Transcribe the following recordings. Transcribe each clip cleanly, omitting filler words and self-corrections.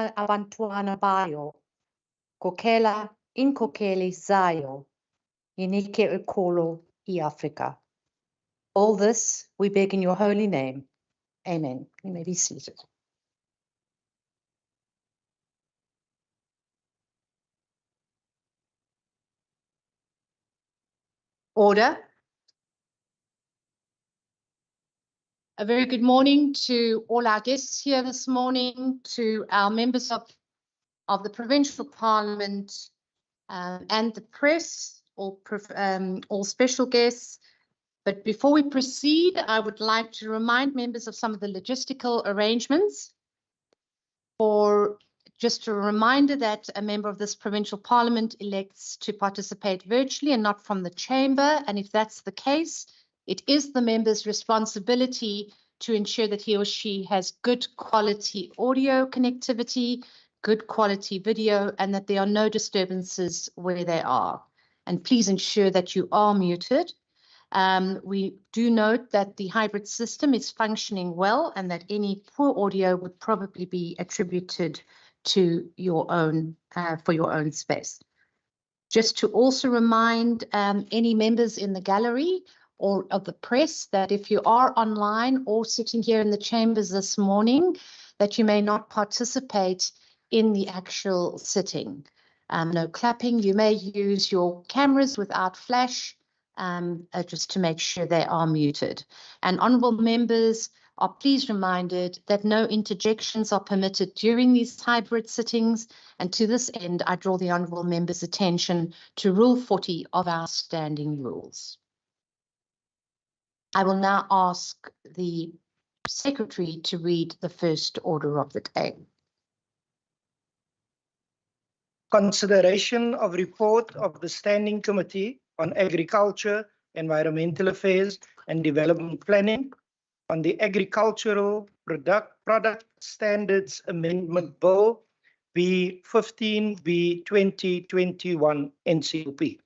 Kokela abantwana bayo, kokela inkokeli zayo, yinike ukolo iAfrika. All this we beg in your holy name. Amen. You may be seated. Order. A very good morning to all our guests here this morning, to our members of the Provincial Parliament and the press, all special guests. But before we proceed, I would like to remind members of some of the logistical arrangements. For just a reminder that a member of this Provincial Parliament elects to participate virtually and not from the chamber. And if that's the case, it is the member's responsibility to ensure that he or she has good quality audio connectivity, good quality video, and that there are no disturbances where they are. And please ensure that you are muted. We do note that the hybrid system is functioning well and that any poor audio would probably be attributed to your own, for your own space. Just to also remind any members in the gallery or of the press that if you are online or sitting here in the chambers this morning, that you may not participate in the actual sitting. No clapping. You may use your cameras without flash, just to make sure they are muted. And honourable members are please reminded that no interjections are permitted during these hybrid sittings. And to this end, I draw the honourable members' attention to Rule 40 of our standing rules. I will now ask the Secretary to read the first order of the day. Consideration of report of the Standing Committee on Agriculture, Environmental Affairs and Development Planning on the Agricultural Product Standards Amendment Bill B15 B 2021 NCOP.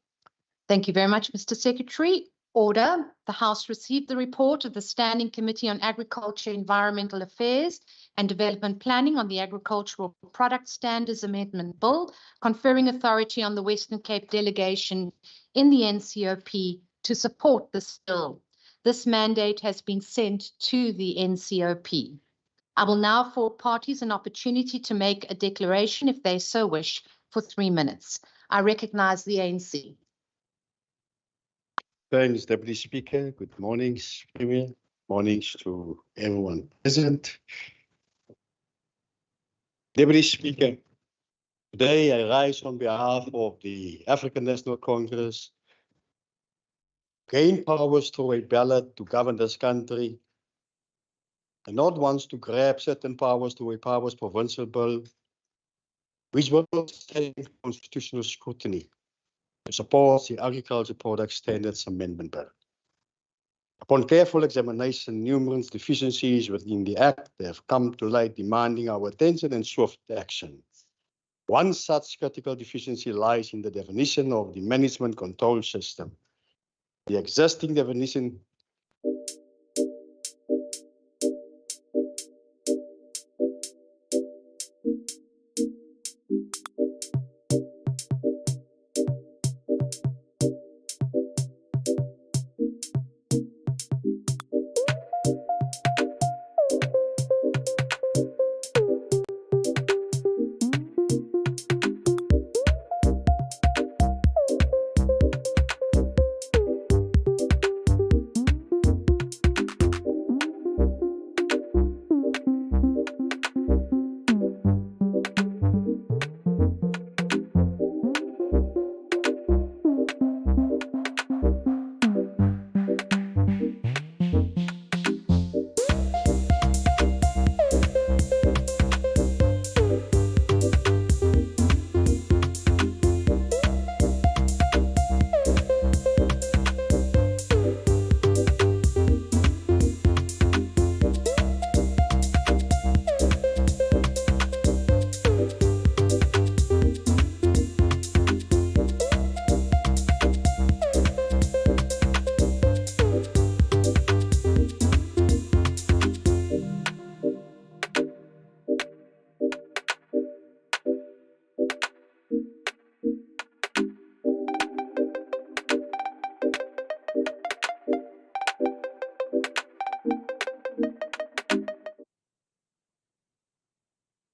Thank you very much, Mr. Secretary. Order. The House received the report of the Standing Committee on Agriculture, Environmental Affairs and Development Planning on the Agricultural Product Standards Amendment Bill, conferring authority on the Western Cape delegation in the NCOP to support this bill. This mandate has been sent to the NCOP. I will now afford parties an opportunity to make a declaration if they so wish for 3 minutes. I recognize the ANC. Thanks, Deputy Speaker. Good morning, Premier. Mornings to everyone present. Deputy Speaker, today I rise on behalf of the African National Congress, gain powers through a ballot to govern this country, and not wants to grab certain powers through a powers provincial bill, which will stand constitutional scrutiny to support the Agriculture Product Standards Amendment Bill. Upon careful examination, numerous deficiencies within the Act have come to light, demanding our attention and swift action. One such critical deficiency lies in the definition of the management control system. The existing definition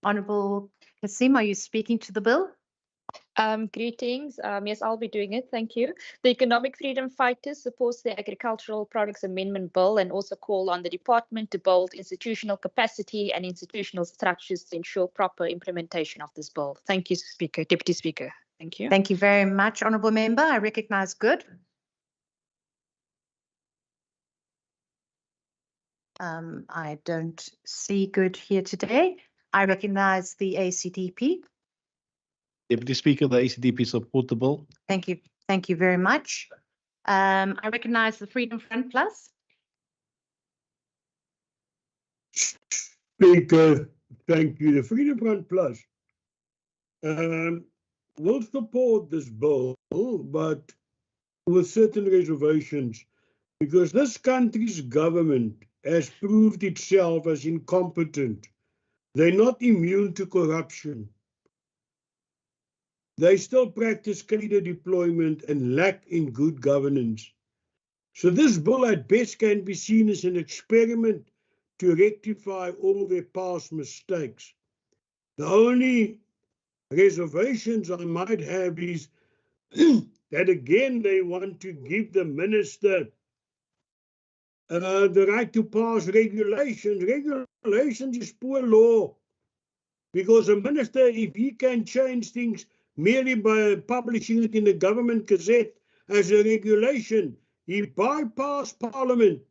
Honourable Kasim, are you speaking to the bill? Greetings. Yes, I'll be doing it. Thank you. The Economic Freedom Fighters supports the Agricultural Products Amendment Bill and also call on the department to build institutional capacity and institutional structures to ensure proper implementation of this bill. Thank you, Speaker, Deputy Speaker. Thank you. Thank you very much, Honourable Member. I recognise Good. I don't see Good here today. I recognise the ACDP. Deputy Speaker, the ACDP support the bill. Thank you. Thank you very much. I recognise the Freedom Front Plus. Speaker, thank you. The Freedom Front Plus will support this bill, but with certain reservations, because this country's government has proved itself as incompetent. They're not immune to corruption. They still practice cadre deployment and lack in good governance. So this bill at best can be seen as an experiment to rectify all their past mistakes. The only reservations I might have is that again they want to give the minister the right to pass regulations. Regulations is poor law, because a minister, if he can change things merely by publishing it in the government gazette as a regulation, he bypassed Parliament.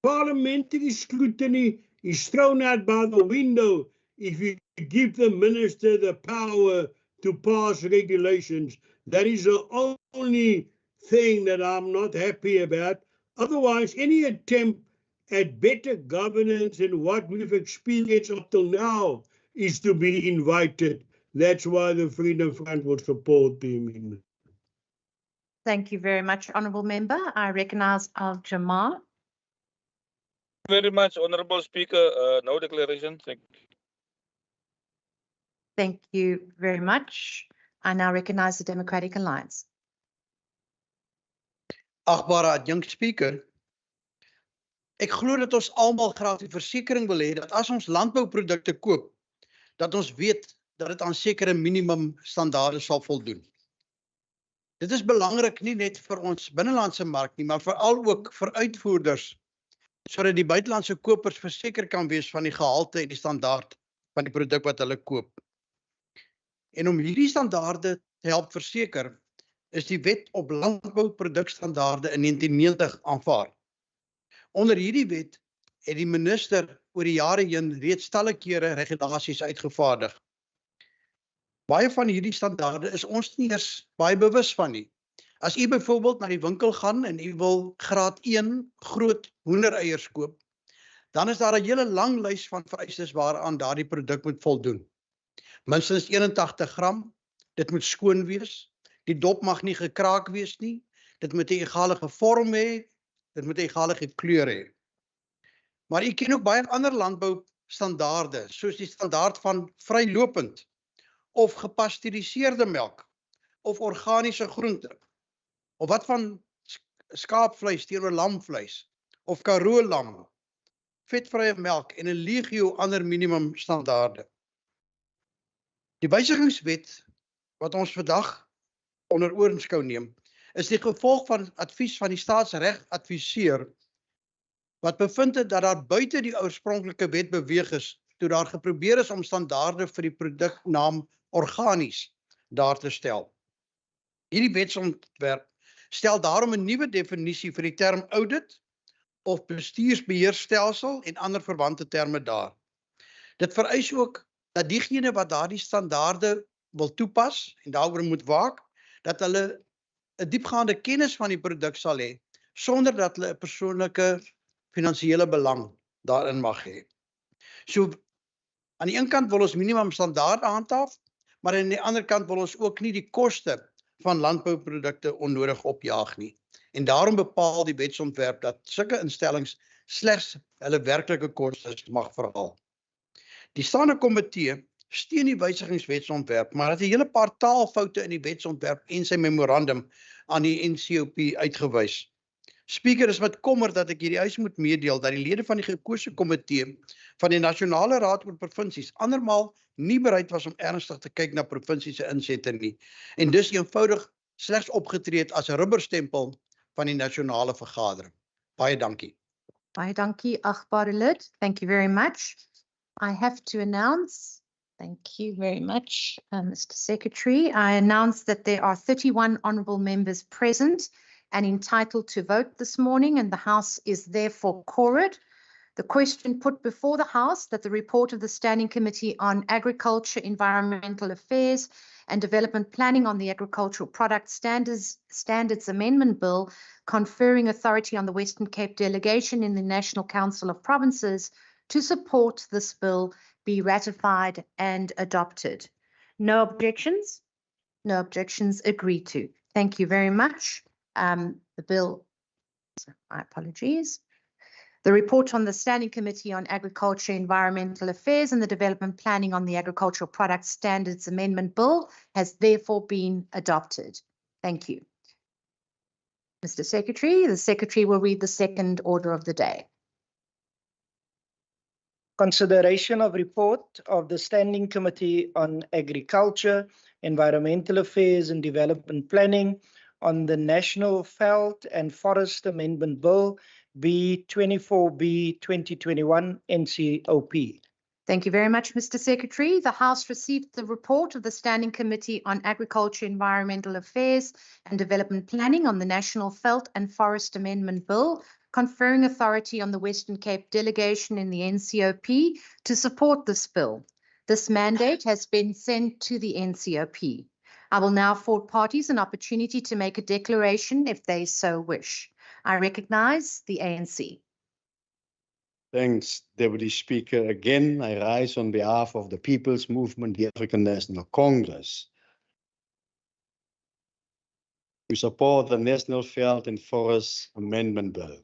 Parliamentary scrutiny is thrown out by the window if you give the minister the power to pass regulations. That is the only thing that I'm not happy about. Otherwise, any attempt at better governance than what we've experienced up till now is to be invited. That's why the Freedom Front will support the amendment. Thank you very much, Honourable Member. I recognise Al-Jamar. Very much, Honourable Speaker. No declaration. Thank you. Thank you very much. I now recognise the Democratic Alliance. Agbare adjunct speaker. Ek glo dat ons almal graag die versekering wil hê dat as ons landbouprodukte koop, dat ons weet dat dit aan sekere minimum standaarde sal voldoen. Dit is belangrik nie net vir ons binnelandse mark nie, maar veral ook vir uitvoerders, sodat die buitelandse kopers verseker kan wees van die gehalte en die standaard van die produk wat hulle koop. En om hierdie standaarde te help verseker, is die wet op landbouprodukstandaarde in 1990 aanvaar. Onder hierdie wet het die minister oor die jare heen reeds talle kere regulasies uitgevaardig. Baie van hierdie standaarde is ons nie eers baie bewus van nie. As u byvoorbeeld na die winkel gaan en u wil graad 1 groot hoendereiers koop, dan is daar 'n hele lang lys van vereistes waaraan daardie produk moet voldoen. Minstens 81 gram, dit moet skoon wees, die dop mag nie gekraak wees nie, dit moet 'n egalige vorm hê, dit moet 'n egalige kleur hê. Maar u ken ook baie ander landboustandaarde, soos die standaard van vrylopend, of gepasteuriseerde melk, of organiese groente, of wat van skaapvleis teenoor lamvleis, of karoo lam, vetvrye melk en 'n legio ander minimum standaarde. Die wysigingswet wat ons vandag onder oorskou neem, is die gevolg van advies van die staatsregadviseur wat bevind het dat daar buite die oorspronklike wet beweeg is toe daar geprobeer is om standaarde vir die produknaam organies daar te stel. Hierdie wetsontwerp stel daarom 'n nuwe definisie vir die term audit of bestuursbeheerstelsel en ander verwante terme daar. Dit vereis ook dat diegene wat daardie standaarde wil toepas en daaroor moet waak, dat hulle 'n diepgaande kennis van die produk sal hê, sonder dat hulle 'n persoonlike finansiële belang daarin mag hê. So, aan die een kant wil ons minimum standaarde handhaaf, maar aan die ander kant wil ons ook nie die koste van landbouprodukte onnodig opjaag nie. En daarom bepaal die wetsontwerp dat sulke instellings slegs hulle werklike kostes mag verhaal. Die staande komitee steun die wysigingswetsontwerp, maar het 'n hele paar taalfoute in die wetsontwerp en sy memorandum aan die NCOP uitgewys. Speaker, is met kommer dat ek hierdie eis moet meedeel dat die lede van die gekose komitee van die Nasionale Raad oor Provinsies andermaal nie bereid was om ernstig te kyk na provinsie se insette nie en dus eenvoudig slegs opgetree het as 'n rubberstempel van die nasionale vergadering. Baie dankie. Baie dankie, agbare lid. Thank you very much. I have to announce, thank you very much, Mr. Secretary. I announce that there are 31 honourable members present and entitled to vote this morning, and the House is therefore quorate. The question put before the House that the report of the Standing Committee on Agriculture, Environmental Affairs and Development Planning on the Agricultural Product Standards Amendment Bill conferring authority on the Western Cape delegation in the National Council of Provinces to support this bill be ratified and adopted. No objections? No objections agreed to. Thank you very much. The bill, my apologies. The report on the Standing Committee on Agriculture, Environmental Affairs and the Development Planning on the Agricultural Product Standards Amendment Bill has therefore been adopted. Thank you. Mr. Secretary, the Secretary will read the second order of the day. Consideration of report of the Standing Committee on Agriculture, Environmental Affairs and Development Planning on the National Veld and Forest Amendment Bill B24B 2021 NCOP. Thank you very much, Mr. Secretary. The House received the report of the Standing Committee on Agriculture, Environmental Affairs and Development Planning on the National Veld and Forest Amendment Bill, conferring authority on the Western Cape delegation in the NCOP to support this bill. This mandate has been sent to the NCOP. I will now afford parties an opportunity to make a declaration if they so wish. I recognize the ANC. Thanks, Deputy Speaker. Again, I rise on behalf of the People's Movement, the African National Congress, to support the National Veld and Forest Amendment Bill.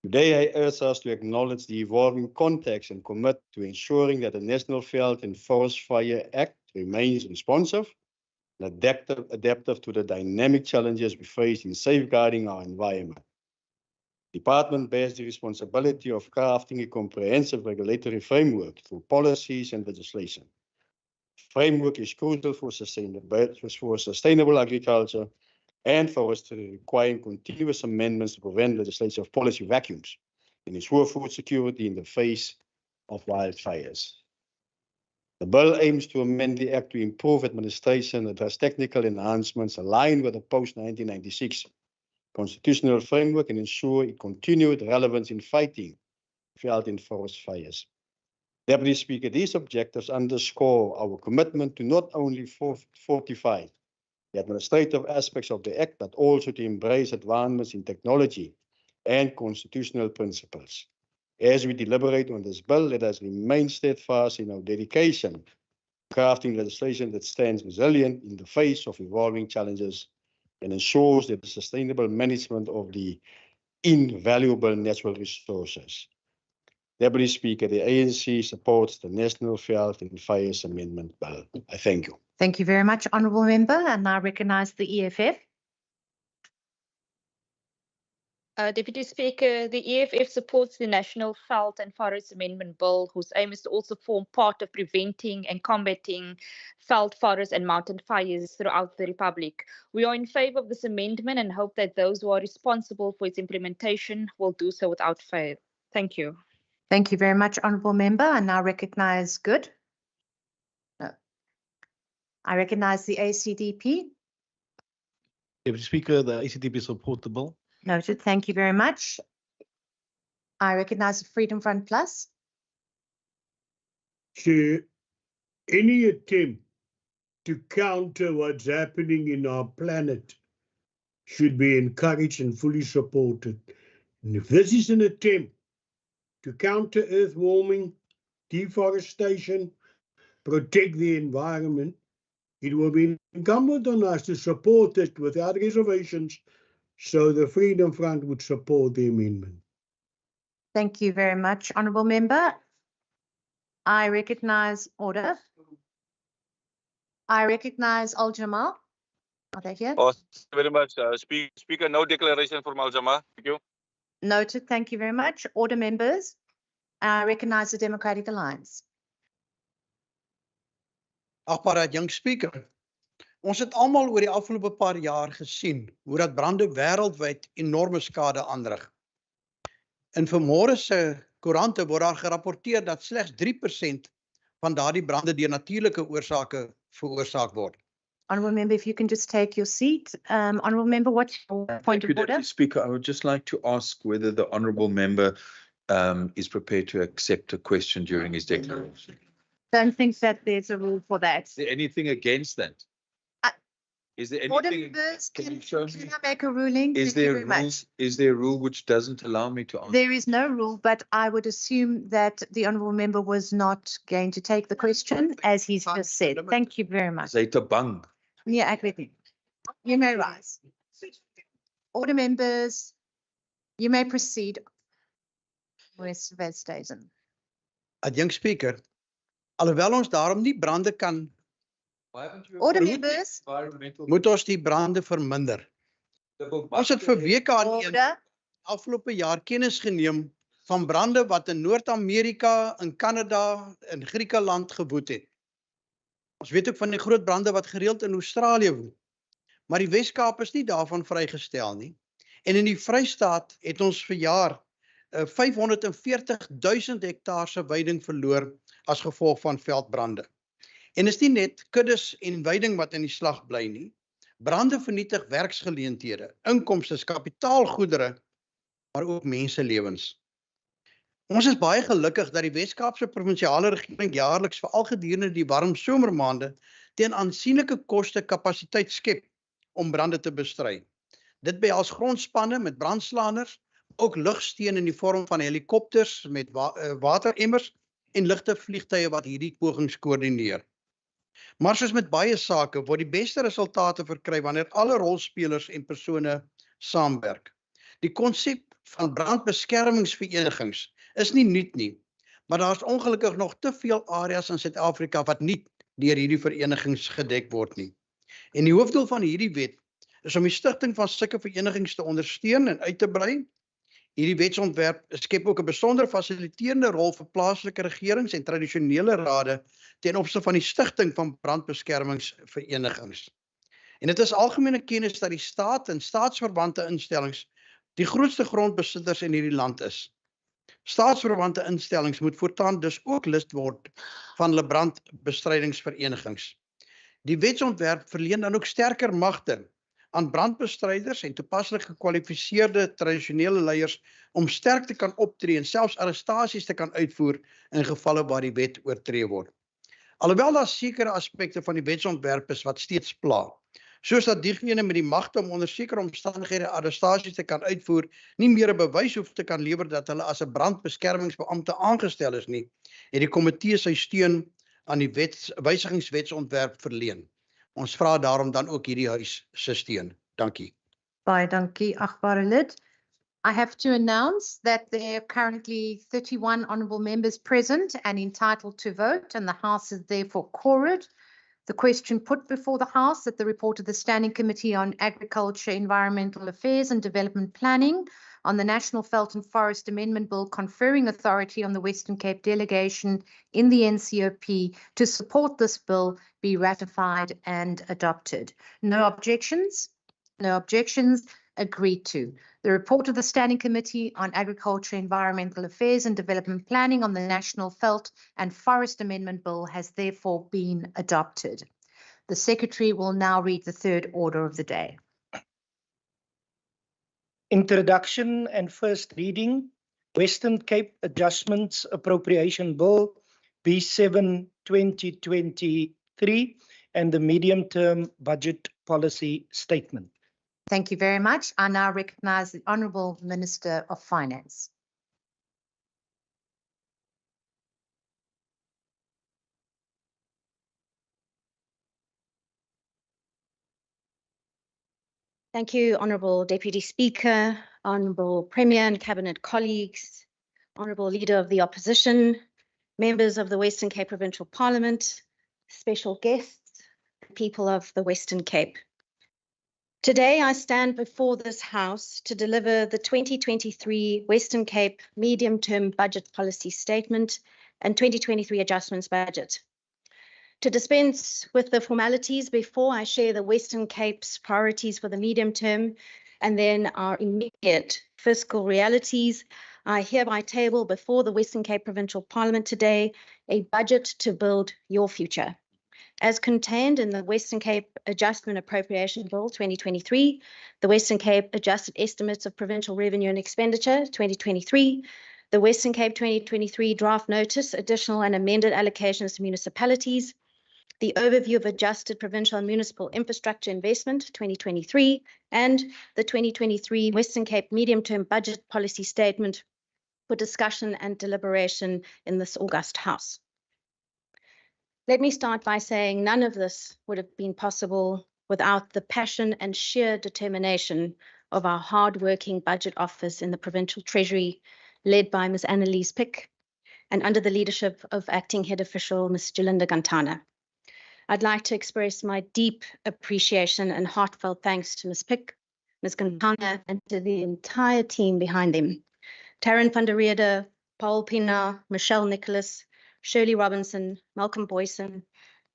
Today, I urge us to acknowledge the evolving context and commit to ensuring that the National Veld and Forest Fire Act remains responsive and adaptive to the dynamic challenges we face in safeguarding our environment. The Department bears the responsibility of crafting a comprehensive regulatory framework through policies and legislation. The framework is crucial for sustainable agriculture and forestry, requiring continuous amendments to prevent legislative policy vacuums and ensure food security in the face of wildfires. The bill aims to amend the Act to improve administration, address technical enhancements aligned with the post-1996 constitutional framework, and ensure a continued relevance in fighting veld and forest fires. Deputy Speaker, these objectives underscore our commitment to not only fortify the administrative aspects of the Act, but also to embrace advancements in technology and constitutional principles. As we deliberate on this bill, let us remain steadfast in our dedication to crafting legislation that stands resilient in the face of evolving challenges and ensures the sustainable management of the invaluable natural resources. Deputy Speaker, the ANC supports the National Veld and Forest Amendment Bill. I thank you. Thank you very much, Honourable Member, and I recognise the EFF. Deputy Speaker, the EFF supports the National Veld and Forest Amendment Bill, whose aim is to also form part of preventing and combating veld, forest and mountain fires throughout the Republic. We are in favour of this amendment and hope that those who are responsible for its implementation will do so without fail. Thank you. Thank you very much, Honourable Member. I now recognise Good. No. I recognise the ACDP. Deputy Speaker, the ACDP support the bill. Noted. Thank you very much. I recognise the Freedom Front Plus. Chair, any attempt to counter what's happening in our planet should be encouraged and fully supported. And if this is an attempt to counter earth warming, deforestation, protect the environment, it will be incumbent on us to support it without reservations, so the Freedom Front would support the amendment. Thank you very much, Honourable Member. I recognise order. I recognise Al Jamal. Are they here? Oh, thank you very much. Speaker, no declaration from Al-Jama. Thank you. Noted. Thank you very much. Order members. I recognize the Democratic Alliance. Agbare young speaker. Ons het almal oor die afgelope paar jaar gesien hoe dat brande wêreldwyd enorme skade aanrig. In vanmôre se koerante word daar gerapporteer dat slegs 3% van daardie brande deur natuurlike oorsake veroorsaak word. Honourable Member, if you can just take your seat. Honourable Member, what's your point of order? Deputy Speaker, I would just like to ask whether the Honourable Member is prepared to accept a question during his declaration. Don't think that there's a rule for that. Is there anything against that? Is there Order anything? members, can can you show me? I make a ruling? Is Thank you there very a much. rule? Is there a rule which doesn't allow me to answer? There is no rule, but I would assume that the honourable member was not going to take the question, as he's just said. Thank you very much. Sy het 'n bang. Yeah, I agree. You may rise. Order members, you may proceed. West Westhuizen. Young speaker, alhoewel ons daarom nie brande kan, Order members, moet ons die brande verminder. Ons het vir weke aan een order. afgelope jaar kennis geneem van brande wat in Noord-Amerika, in Kanada, in Griekeland gewoed het. Ons weet ook van die groot brande wat gereeld in Australië woed. Maar die Wes-Kaap is nie daarvan vrygestel nie. En in die Vrystaat het ons vir jaar 540.000 hektaar se veiding verloor as gevolg van veldbrande. En is nie net kuddes en veiding wat in die slag bly nie. Brande vernietig werksgeleenthede, inkomste, kapitaalgoedere, maar ook menselewens. Ons is baie gelukkig dat die Wes-Kaapse provinsiale regering jaarliks veral gedurende die warm somermaande teen aansienlike koste kapasiteit skep om brande te bestry. Dit behels grondspanne met brandslaanders, ook lugsteun in die vorm van helikopters met wateremmers en ligte vliegtuie wat hierdie pogings koördineer. Maar soos met baie sake word die beste resultate verkry wanneer alle rolspelers en persone saamwerk. Die konsep van brandbeskermingsverenigings is nie nuut nie, maar daar is ongelukkig nog te veel areas in Suid-Afrika wat nie deur hierdie verenigings gedek word nie. En die hoofdoel van hierdie wet is om die stigting van sulke verenigings te ondersteun en uit te brei. Hierdie wetsontwerp skep ook 'n besondere fasiliterende rol vir plaaslike regerings en tradisionele rade ten opsigte van die stigting van brandbeskermingsverenigings. En dit is algemene kennis dat die staat en staatsverwante instellings die grootste grondbesitters in hierdie land is. Staatsverwante instellings moet voortaan dus ook lid word van hulle brandbestrydingsverenigings. Die wetsontwerp verleen dan ook sterker magte aan brandbestryders en toepaslik gekwalifiseerde tradisionele leiers om sterk te kan optree en selfs arrestasies te kan uitvoer in gevalle waar die wet oortree word. Alhoewel daar sekere aspekte van die wetsontwerp is wat steeds pla, soos dat diegene met die magte om onder sekere omstandighede arrestasies te kan uitvoer, nie meer 'n bewys hoef te kan lewer dat hulle as 'n brandbeskermingsbeampte aangestel is nie, het die komitee sy steun aan die wysigingswetsontwerp verleen. Ons vra daarom dan ook hierdie huis se steun. Dankie. Baie dankie, agbare lid. I have to announce that there are currently 31 honourable members present and entitled to vote, and the House is therefore quorate. The question put before the House that the report of the Standing Committee on Agriculture, Environmental Affairs and Development Planning on the National Veld and Forest Amendment Bill conferring authority on the Western Cape delegation in the NCOP to support this bill be ratified and adopted. No objections? No objections. Agreed to. The report of the Standing Committee on Agriculture, Environmental Affairs and Development Planning on the National Veld and Forest Amendment Bill has therefore been adopted. The Secretary will now read the third order of the day. Introduction and first reading, Western Cape Adjustments Appropriation Bill B7 2023 and the Medium Term Budget Policy Statement. Thank you very much. I now recognize the Honourable Minister of Finance. Thank you, Honourable Deputy Speaker, Honourable Premier and Cabinet colleagues, Honourable Leader of the Opposition, members of the Western Cape Provincial Parliament, special guests, people of the Western Cape. Today, I stand before this House to deliver the 2023 Western Cape Medium-Term Budget Policy Statement and 2023 Adjustments Budget. To dispense with the formalities before I share the Western Cape's priorities for the medium term and then our immediate fiscal realities, I hereby table before the Western Cape Provincial Parliament today a budget to build your future. As contained in the Western Cape Adjustment Appropriation Bill 2023, the Western Cape Adjusted Estimates of Provincial Revenue and Expenditure 2023, the Western Cape 2023 Draft Notice, Additional and Amended Allocations to Municipalities, the Overview of Adjusted Provincial and Municipal Infrastructure Investment 2023, and the 2023 Western Cape Medium-Term Budget Policy Statement for discussion and deliberation in this august House. Let me start by saying none of this would have been possible without the passion and sheer determination of our hard-working budget office in the Provincial Treasury, led by Ms. Annalise Pick, and under the leadership of Acting Head Official Ms. Jalinda Gantana. I'd like to express my deep appreciation and heartfelt thanks to Ms. Pick, Ms. Gantana, and to the entire team behind them. Taryn van der Rede, Paul Pina, Michelle Nicholas, Shirley Robinson, Malcolm Boyson,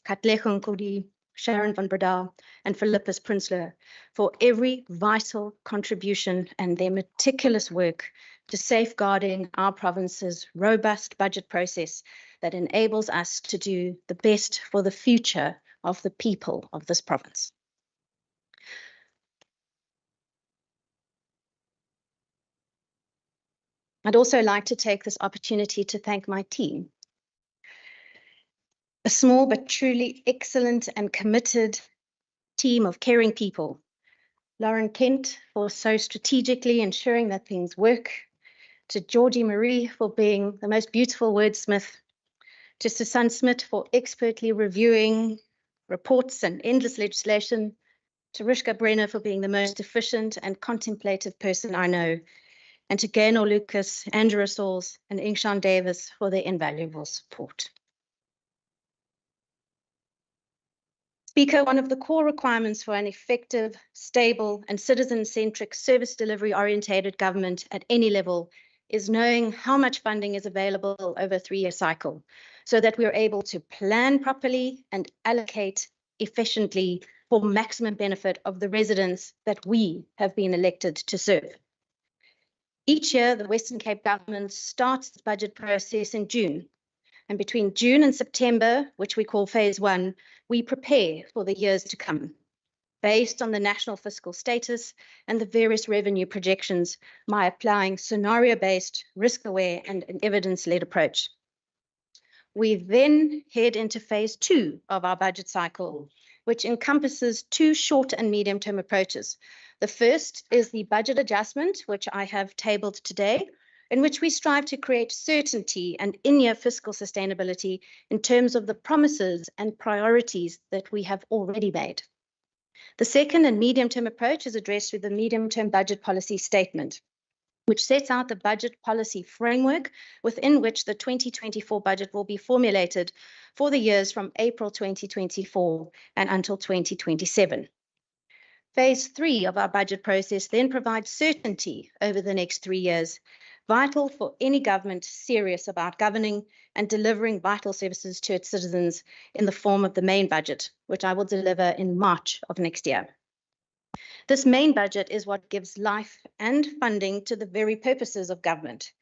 Katlego Nkudi, Sharon van Breda, and Philippus Prinsloo for every vital contribution and their meticulous work to safeguarding our province's robust budget process that enables us to do the best for the future of the people of this province. I'd also like to take this opportunity to thank my team. A small but truly excellent and committed team of caring people. Lauren Kent for so strategically ensuring that things work, to Georgie Marie for being the most beautiful wordsmith, to Susan Smith for expertly reviewing reports and endless legislation, to Rishka Brenner for being the most efficient and contemplative person I know, and to Gaynor Lucas, Andrew Rassols, and Ingshan Davis for their invaluable support. Speaker, one of the core requirements for an effective, stable, and citizen-centric service delivery-orientated government at any level is knowing how much funding is available over a 3-year cycle so that we are able to plan properly and allocate efficiently for maximum benefit of the residents that we have been elected to serve. Each year, the Western Cape government starts the budget process in June. And between June and September, which we call phase 1, we prepare for the years to come, based on the national fiscal status and the various revenue projections by applying scenario-based, risk-aware, and an evidence-led approach. We then head into phase 2 of our budget cycle, which encompasses 2 short and medium-term approaches. The first is the budget adjustment, which I have tabled today, in which we strive to create certainty and in-year fiscal sustainability in terms of the promises and priorities that we have already made. The second and medium-term approach is addressed through the medium-term budget policy statement, which sets out the budget policy framework within which the 2024 budget will be formulated for the years from April 2024 and until 2027. Phase 3 of our budget process then provides certainty over the next 3 years, vital for any government serious about governing and delivering vital services to its citizens in the form of the main budget, which I will deliver in March of next year. This main budget is what gives life and funding to the very purposes of government,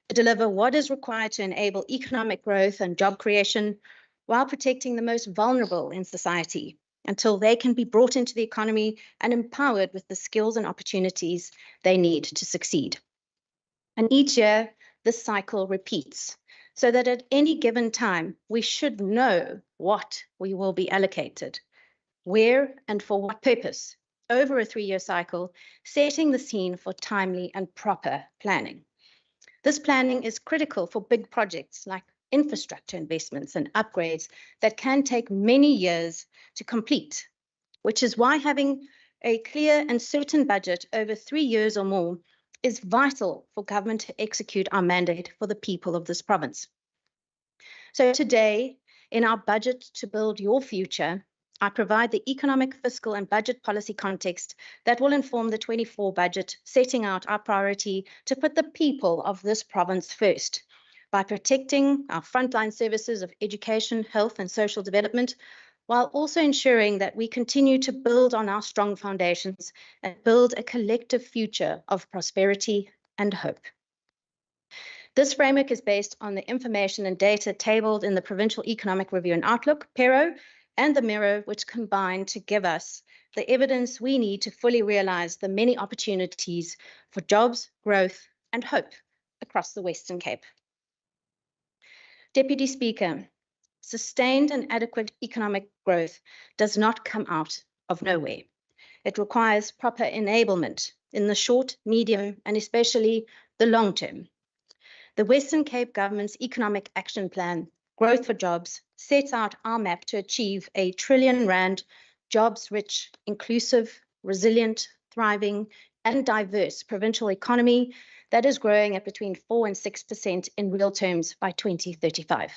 to deliver what is required to enable economic growth and job creation while protecting the most vulnerable in society until they can be brought into the economy and empowered with the skills and opportunities they need to succeed. And each year, this cycle repeats, so that at any given time, we should know what we will be allocated, where and for what purpose, over a 3-year cycle, setting the scene for timely and proper planning. This planning is critical for big projects like infrastructure investments and upgrades that can take many years to complete, which is why having a clear and certain budget over 3 years or more is vital for government to execute our mandate for the people of this province. So today, in our budget to build your future, I provide the economic, fiscal and budget policy context that will inform the 24 budget, setting out our priority to put the people of this province first by protecting our frontline services of education, health and social development, while also ensuring that we continue to build on our strong foundations and build a collective future of prosperity and hope. This framework is based on the information and data tabled in the Provincial Economic Review and Outlook, PERO, and the MIRRO, which combine to give us the evidence we need to fully realize the many opportunities for jobs, growth, and hope across the Western Cape. Deputy Speaker, sustained and adequate economic growth does not come out of nowhere. It requires proper enablement in the short, medium, and especially the long term. The Western Cape Government's Economic Action Plan, Growth for Jobs, sets out our map to achieve a R1 trillion jobs-rich, inclusive, resilient, thriving, and diverse provincial economy that is growing at between 4% and 6% in real terms by 2035.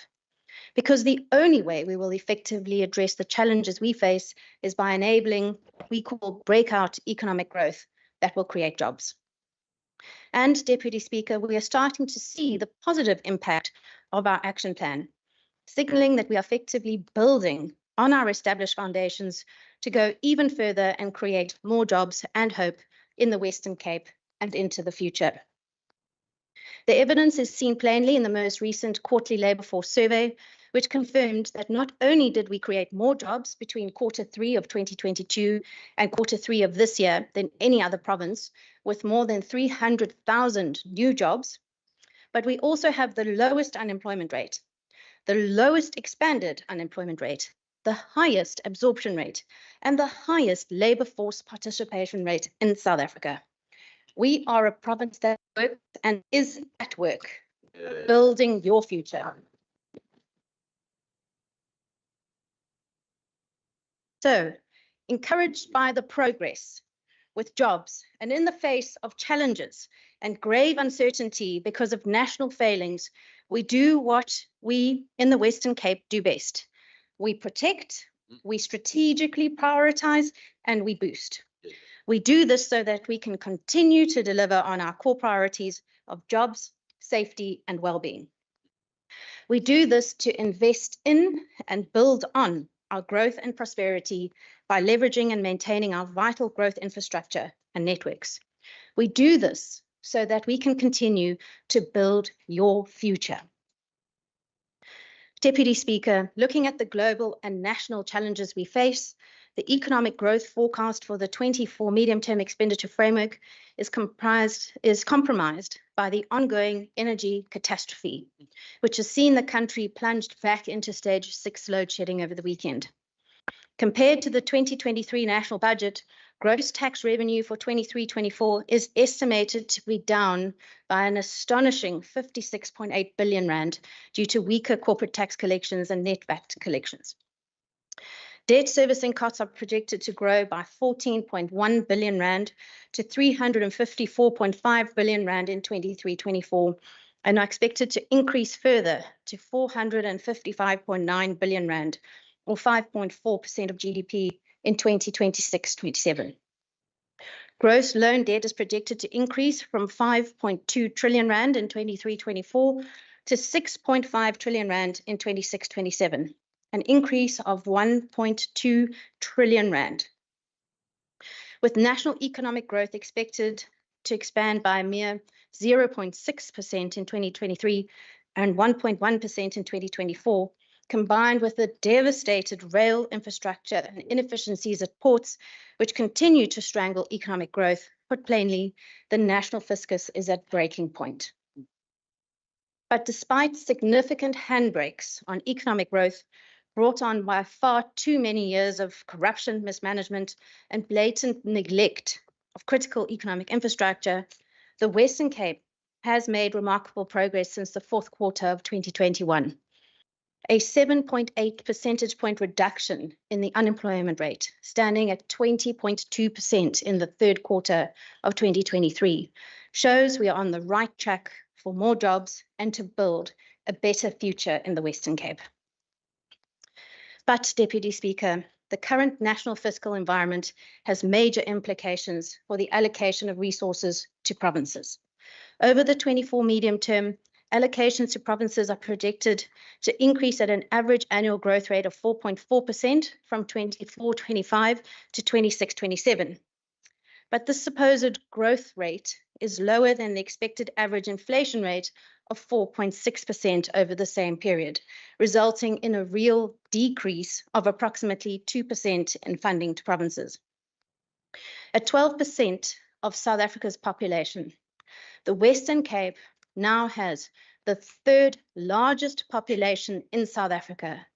Because the only way we will effectively address the challenges we face is by enabling what we call breakout economic growth that will create jobs. And Deputy Speaker, we are starting to see the positive impact of our action plan, signaling that we are effectively building on our established foundations to go even further and create more jobs and hope in the Western Cape and into the future. The evidence is seen plainly in the most recent quarterly labour force survey, which confirmed that not only did we create more jobs between Q3 of 2022 and Q3 of this year than any other province, with more than 300,000 new jobs, but we also have the lowest unemployment rate, the lowest expanded unemployment rate, the highest absorption rate, and the highest labour force participation rate in South Africa. We are a province that works and is at work, building your future. So, encouraged by the progress with jobs and in the face of challenges and grave uncertainty because of national failings, we do what we in the Western Cape do best. We protect, we strategically prioritize, and we boost. We do this so that we can continue to deliver on our core priorities of jobs, safety, and well-being. We do this to invest in and build on our growth and prosperity by leveraging and maintaining our vital growth infrastructure and networks. We do this so that we can continue to build your future. Deputy Speaker, looking at the global and national challenges we face, the economic growth forecast for the 24 medium-term expenditure framework is compromised by the ongoing energy catastrophe, which has seen the country plunged back into stage 6 load shedding over the weekend. Compared to the 2023 national budget, gross tax revenue for 23-24 is estimated to be down by an astonishing 56.8 billion rand due to weaker corporate tax collections and net VAT collections. Debt servicing costs are projected to grow by 14.1 billion rand to 354.5 billion rand in 23-24 and are expected to increase further to 455.9 billion rand or 5.4% of GDP in 2026-27. Gross loan debt is projected to increase from 5.2 trillion rand in 23-24 to 6.5 trillion rand in 26-27. An increase of 1.2 trillion rand. With national economic growth expected to expand by a mere 0.6% in 2023 and 1.1% in 2024, combined with the devastated rail infrastructure and inefficiencies at ports, which continue to strangle economic growth, put plainly, the national fiscus is at breaking point. But despite significant handbrakes on economic growth, brought on by far too many years of corruption, mismanagement, and blatant neglect of critical economic infrastructure, the Western Cape has made remarkable progress since the fourth quarter of 2021. A 7.8 percentage point reduction in the unemployment rate, standing at 20.2% in the third quarter of 2023, shows we are on the right track for more jobs and to build a better future in the Western Cape. But, Deputy Speaker, the current national fiscal environment has major implications for the allocation of resources to provinces. Over the 24 medium term, allocations to provinces are projected to increase at an average annual growth rate of 4.4% from 24-25 to 26-27. But this supposed growth rate is lower than the expected average inflation rate of 4.6% over the same period, resulting in a real decrease of approximately 2% in funding to provinces. At 12% of South Africa's population, the Western Cape now has the third largest population in South Africa,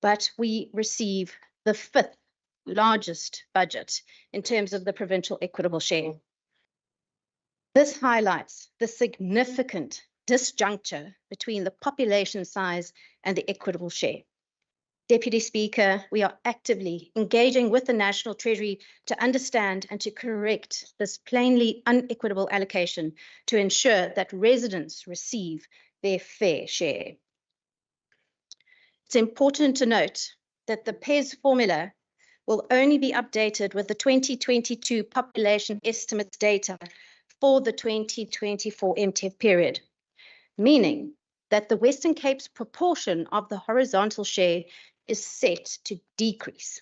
but we receive the fifth largest budget in terms of the provincial equitable share. This highlights the significant disjuncture between the population size and the equitable share. Deputy Speaker, we are actively engaging with the National Treasury to understand and to correct this plainly unequitable allocation to ensure that residents receive their fair share. It's important to note that the PES formula will only be updated with the 2022 population estimates data for the 2024 MTEF period, meaning that the Western Cape's proportion of the horizontal share is set to decrease.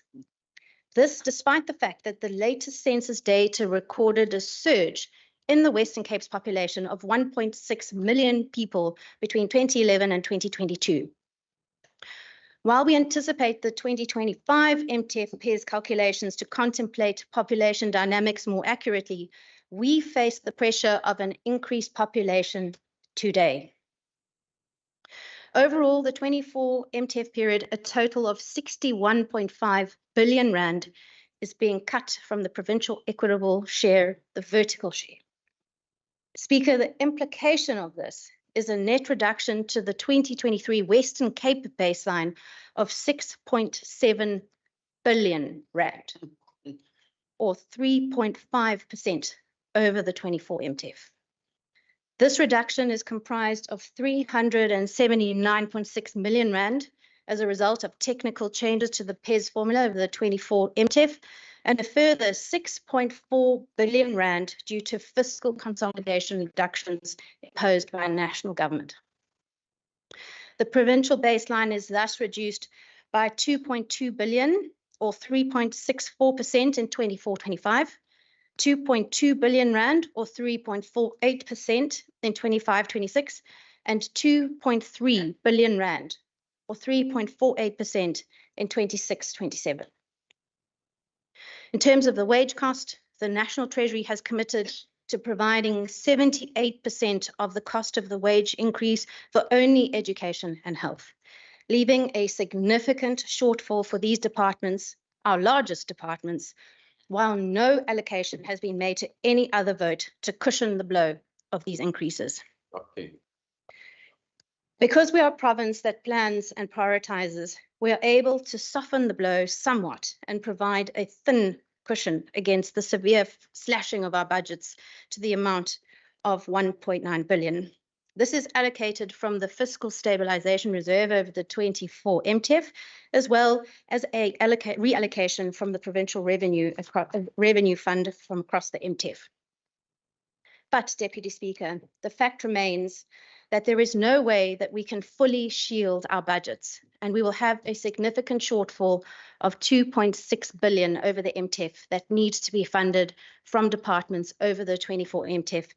This despite the fact that the latest census data recorded a surge in the Western Cape's population of 1.6 million people between 2011 and 2022. While we anticipate the 2025 MTEF PES calculations to contemplate population dynamics more accurately, we face the pressure of an increased population today. Overall, the 24 MTEF period, a total of 61.5 billion rand is being cut from the provincial equitable share, the vertical share. Speaker, the implication of this is a net reduction to the 2023 Western Cape baseline of 6.7 billion rand, or 3.5% over the 24 MTEF. This reduction is comprised of 379.6 million rand as a result of technical changes to the PES formula over the 24 MTEF, and a further 6.4 billion rand due to fiscal consolidation reductions imposed by the national government. The provincial baseline is thus reduced by 2.2 billion, or 3.64% in 24-25, 2.2 billion rand, or 3.48% in 25-26, and 2.3 billion rand, or 3.48% in 26-27. In terms of the wage cost, the National Treasury has committed to providing 78% of the cost of the wage increase for only education and health, leaving a significant shortfall for these departments, our largest departments, while no allocation has been made to any other vote to cushion the blow of these increases. Okay. Because we are a province that plans and prioritizes, we are able to soften the blow somewhat and provide a thin cushion against the severe slashing of our budgets to the amount of 1.9 billion. This is allocated from the Fiscal Stabilization Reserve over the 24 MTEF, as well as a reallocation from the Provincial Revenue Fund from across the MTEF. But, Deputy Speaker, the fact remains that there is no way that we can fully shield our budgets, and we will have a significant shortfall of 2.6 billion over the MTEF that needs to be funded from departments over the 24 MTEF,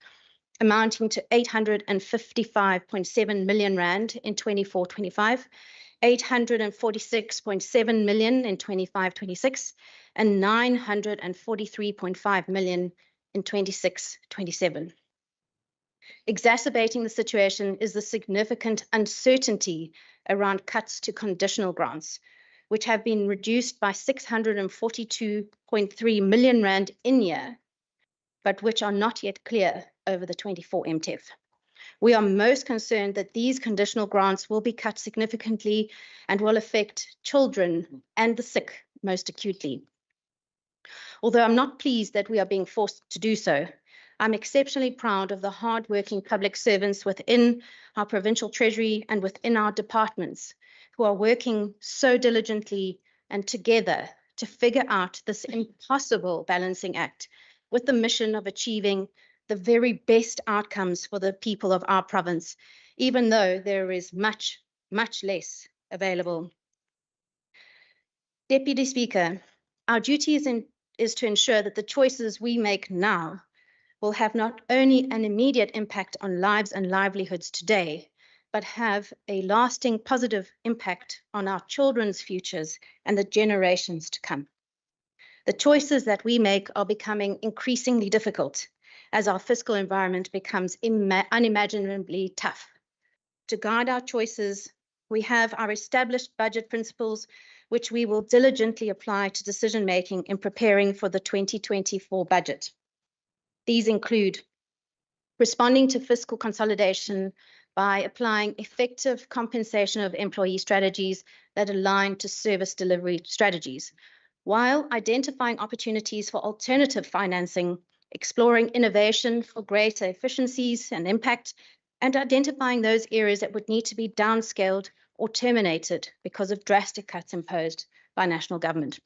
amounting to 855.7 million rand in 24-25, 846.7 million in 25-26, and 943.5 million in 26-27. Exacerbating the situation is the significant uncertainty around cuts to conditional grants, which have been reduced by 642.3 million rand in year, but which are not yet clear over the 24 MTEF. We are most concerned that these conditional grants will be cut significantly and will affect children and the sick most acutely. Although I'm not pleased that we are being forced to do so, I'm exceptionally proud of the hard-working public servants within our provincial treasury and within our departments who are working so diligently and together to figure out this impossible balancing act with the mission of achieving the very best outcomes for the people of our province, even though there is much, much less available. Deputy Speaker, our duty is to ensure that the choices we make now will have not only an immediate impact on lives and livelihoods today, but have a lasting positive impact on our children's futures and the generations to come. The choices that we make are becoming increasingly difficult as our fiscal environment becomes unimaginably tough. To guide our choices, we have our established budget principles, which we will diligently apply to decision-making in preparing for the 2024 budget. These include responding to fiscal consolidation by applying effective compensation of employee strategies that align to service delivery strategies, while identifying opportunities for alternative financing, exploring innovation for greater efficiencies and impact, and identifying those areas that would need to be downscaled or terminated because of drastic cuts imposed by national government.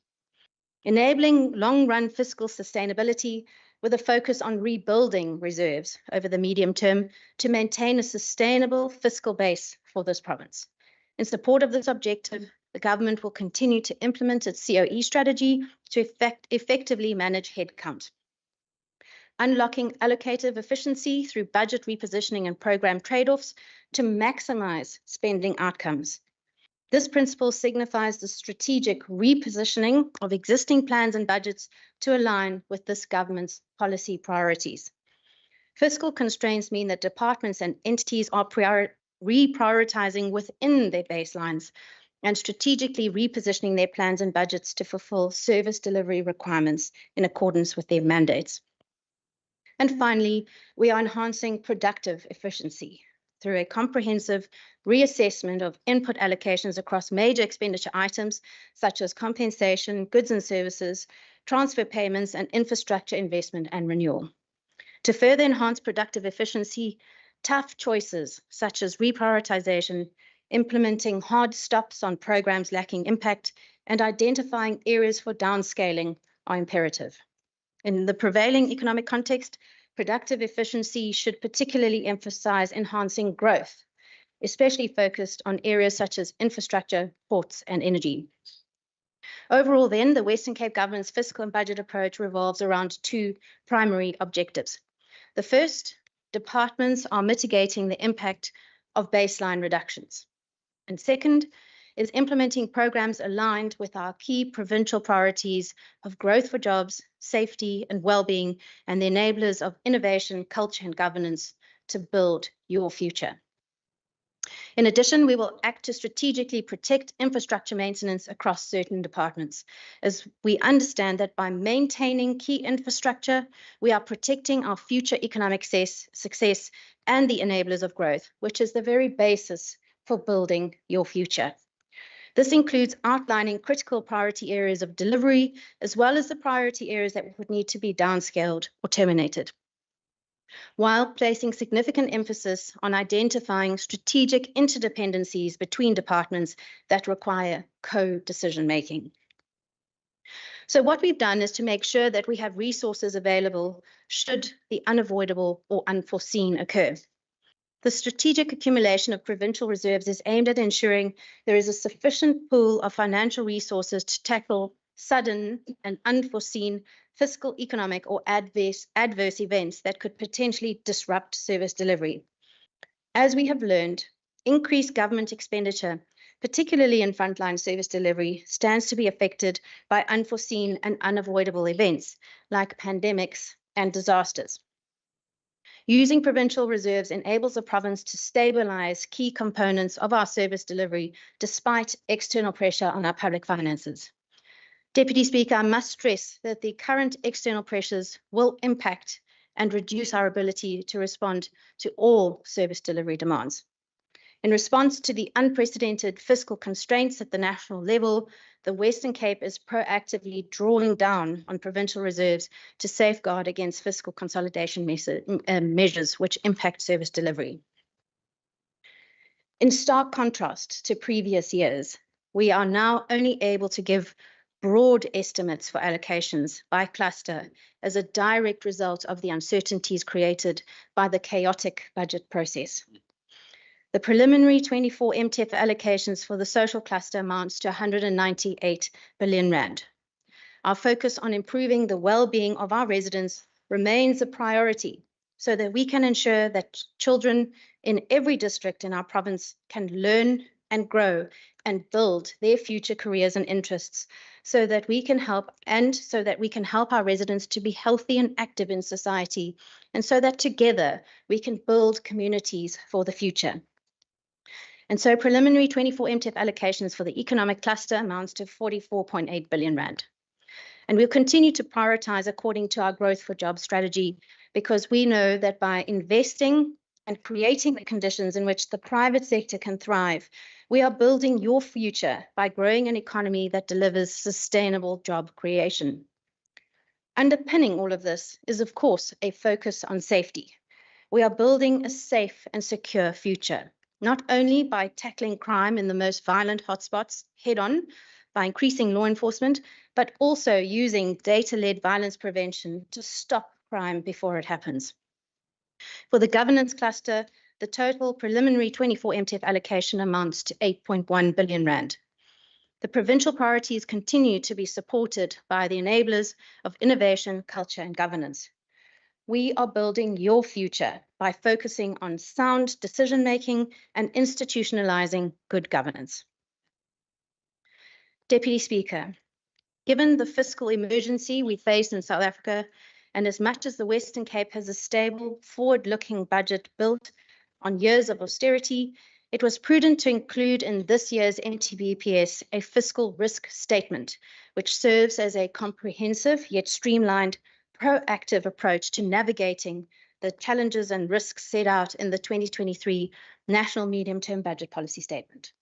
Enabling long-run fiscal sustainability with a focus on rebuilding reserves over the medium term to maintain a sustainable fiscal base for this province. In support of this objective, the government will continue to implement its COE strategy to effectively manage headcount. Unlocking allocative efficiency through budget repositioning and program trade-offs to maximize spending outcomes. This principle signifies the strategic repositioning of existing plans and budgets to align with this government's policy priorities. Fiscal constraints mean that departments and entities are reprioritizing within their baselines and strategically repositioning their plans and budgets to fulfill service delivery requirements in accordance with their mandates. And finally, we are enhancing productive efficiency through a comprehensive reassessment of input allocations across major expenditure items such as compensation, goods and services, transfer payments, and infrastructure investment and renewal. To further enhance productive efficiency, tough choices such as reprioritization, implementing hard stops on programs lacking impact, and identifying areas for downscaling are imperative. In the prevailing economic context, productive efficiency should particularly emphasize enhancing growth, especially focused on areas such as infrastructure, ports, and energy. Overall, then, the Western Cape Government's fiscal and budget approach revolves around two primary objectives. The first, departments are mitigating the impact of baseline reductions. And second, is implementing programs aligned with our key provincial priorities of growth for jobs, safety and well-being, and the enablers of innovation, culture and governance to build your future. In addition, we will act to strategically protect infrastructure maintenance across certain departments, as we understand that by maintaining key infrastructure, we are protecting our future economic success and the enablers of growth, which is the very basis for building your future. This includes outlining critical priority areas of delivery, as well as the priority areas that would need to be downscaled or terminated, while placing significant emphasis on identifying strategic interdependencies between departments that require co-decision making. So what we've done is to make sure that we have resources available should the unavoidable or unforeseen occur. The strategic accumulation of provincial reserves is aimed at ensuring there is a sufficient pool of financial resources to tackle sudden and unforeseen fiscal, economic, or adverse events that could potentially disrupt service delivery. As we have learned, increased government expenditure, particularly in frontline service delivery, stands to be affected by unforeseen and unavoidable events like pandemics and disasters. Using provincial reserves enables the province to stabilize key components of our service delivery despite external pressure on our public finances. Deputy Speaker, I must stress that the current external pressures will impact and reduce our ability to respond to all service delivery demands. In response to the unprecedented fiscal constraints at the national level, the Western Cape is proactively drawing down on provincial reserves to safeguard against fiscal consolidation measures which impact service delivery. In stark contrast to previous years, we are now only able to give broad estimates for allocations by cluster as a direct result of the uncertainties created by the chaotic budget process. The preliminary 24 MTEF allocations for the social cluster amounts to 198 billion rand. Our focus on improving the well-being of our residents remains a priority so that we can ensure that children in every district in our province can learn and grow and build their future careers and interests so that we can help our residents to be healthy and active in society, and so that together we can build communities for the future. And so preliminary 24 MTEF allocations for the economic cluster amounts to 44.8 billion rand. And we'll continue to prioritize according to our growth for jobs strategy, because we know that by investing and creating the conditions in which the private sector can thrive, we are building your future by growing an economy that delivers sustainable job creation. Underpinning all of this is, of course, a focus on safety. We are building a safe and secure future, not only by tackling crime in the most violent hotspots head-on, by increasing law enforcement, but also using data-led violence prevention to stop crime before it happens. For the governance cluster, the total preliminary 24 MTEF allocation amounts to 8.1 billion rand. The provincial priorities continue to be supported by the enablers of innovation, culture, and governance. We are building your future by focusing on sound decision-making and institutionalizing good governance. Deputy Speaker, given the fiscal emergency we face in South Africa, and as much as the Western Cape has a stable, forward-looking budget built on years of austerity, it was prudent to include in this year's MTBPS a fiscal risk statement, which serves as a comprehensive yet streamlined, proactive approach to navigating the challenges and risks set out in the 2023 National Medium-Term Budget Policy Statement.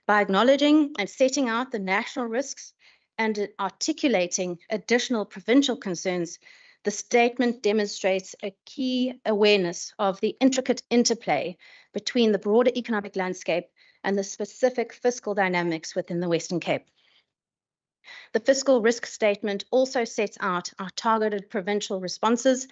By acknowledging and setting out the national risks and articulating additional provincial concerns, the statement demonstrates a key awareness of the intricate interplay between the broader economic landscape and the specific fiscal dynamics within the Western Cape. The fiscal risk statement also sets out our targeted provincial responses,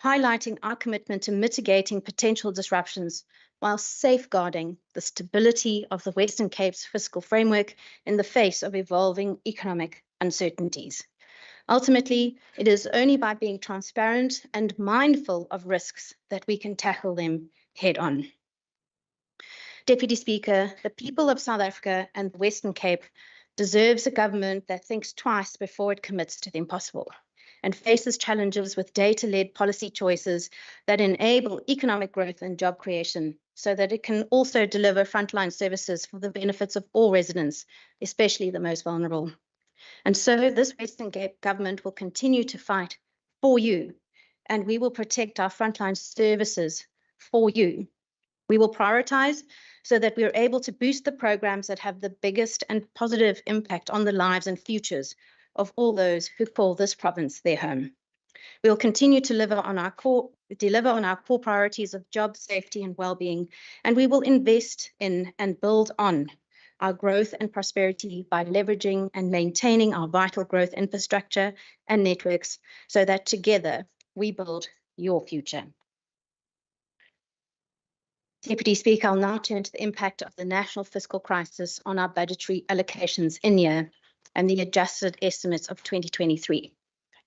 highlighting our commitment to mitigating potential disruptions while safeguarding the stability of the Western Cape's fiscal framework in the face of evolving economic uncertainties. Ultimately, it is only by being transparent and mindful of risks that we can tackle them head-on. Deputy Speaker, the people of South Africa and the Western Cape deserves a government that thinks twice before it commits to the impossible and faces challenges with data-led policy choices that enable economic growth and job creation, so that it can also deliver frontline services for the benefits of all residents, especially the most vulnerable. And so this Western Cape government will continue to fight for you, and we will protect our frontline services for you. We will prioritize so that we are able to boost the programs that have the biggest and positive impact on the lives and futures of all those who call this province their home. We will continue to deliver on our core priorities of job, safety, and well-being, and we will invest in and build on our growth and prosperity by leveraging and maintaining our vital growth infrastructure and networks so that together we build your future. Deputy Speaker, I'll now turn to the impact of the national fiscal crisis on our budgetary allocations in year and the adjusted estimates of 2023.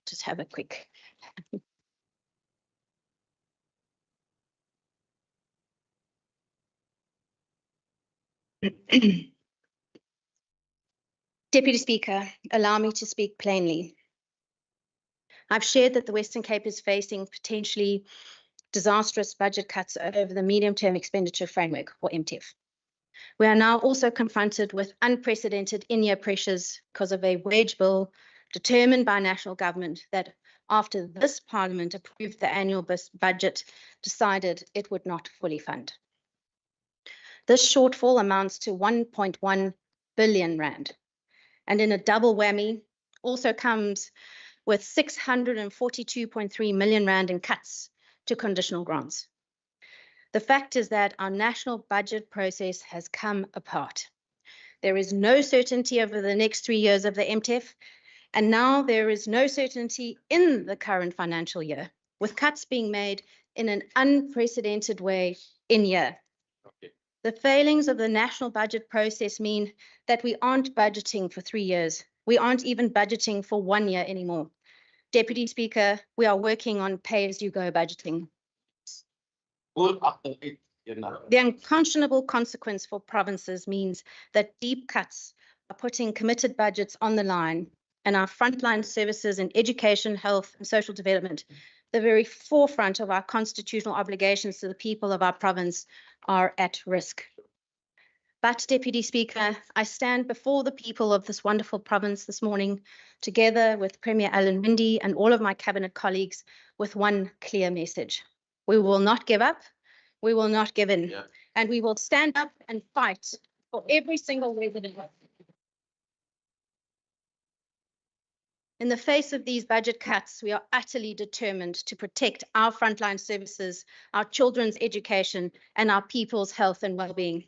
Just have a quick. Deputy Speaker, allow me to speak plainly. I've shared that the Western Cape is facing potentially disastrous budget cuts over the medium-term expenditure framework, or MTEF. We are now also confronted with unprecedented in-year pressures because of a wage bill determined by national government that, after this Parliament approved the annual budget, decided it would not fully fund. This shortfall amounts to 1.1 billion rand, and in a double whammy also comes with 642.3 million rand in cuts to conditional grants. The fact is that our national budget process has come apart. There is no certainty over the next 3 years of the MTEF, and now there is no certainty in the current financial year, with cuts being made in an unprecedented way in year. The failings of the national budget process mean that we aren't budgeting for 3 years. We aren't even budgeting for 1 year anymore. Deputy Speaker, we are working on pay-as-you-go budgeting. The unconscionable consequence for provinces means that deep cuts are putting committed budgets on the line, and our frontline services in education, health, and social development, the very forefront of our constitutional obligations to the people of our province, are at risk. But, Deputy Speaker, I stand before the people of this wonderful province this morning, together with Premier Alan Winde and all of my cabinet colleagues, with one clear message. We will not give up, we will not give in, and we will stand up and fight for every single resident. In the face of these budget cuts, we are utterly determined to protect our frontline services, our children's education, and our people's health and well-being.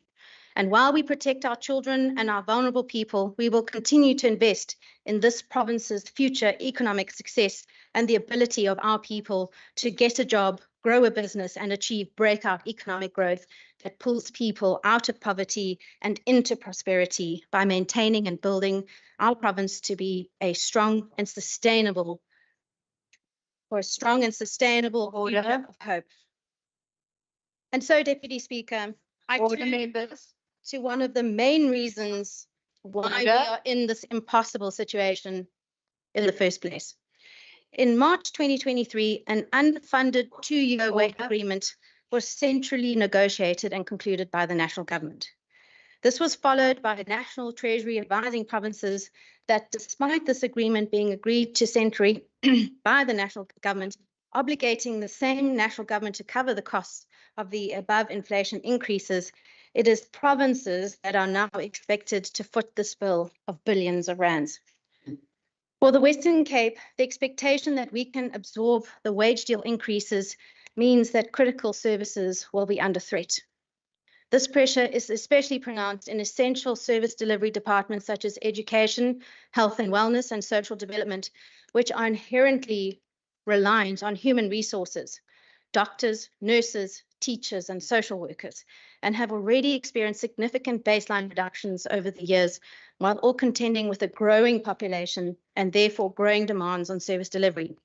And while we protect our children and our vulnerable people, we will continue to invest in this province's future economic success and the ability of our people to get a job, grow a business, and achieve breakout economic growth that pulls people out of poverty and into prosperity by maintaining and building our province to be a strong and sustainable order of hope. And so, Deputy Speaker, I turn to one of the main reasons why we are in this impossible situation in the first place. In March 2023, an unfunded 2-year wage agreement was centrally negotiated and concluded by the national government. This was followed by the National Treasury advising provinces that despite this agreement being agreed to centrally by the national government, obligating the same national government to cover the costs of the above inflation increases, it is provinces that are now expected to foot this bill of billions of rands. For the Western Cape, the expectation that we can absorb the wage deal increases means that critical services will be under threat. This pressure is especially pronounced in essential service delivery departments such as education, health and wellness, and social development, which are inherently reliant on human resources, doctors, nurses, teachers, and social workers, and have already experienced significant baseline reductions over the years, while all contending with a growing population and therefore growing demands on service delivery.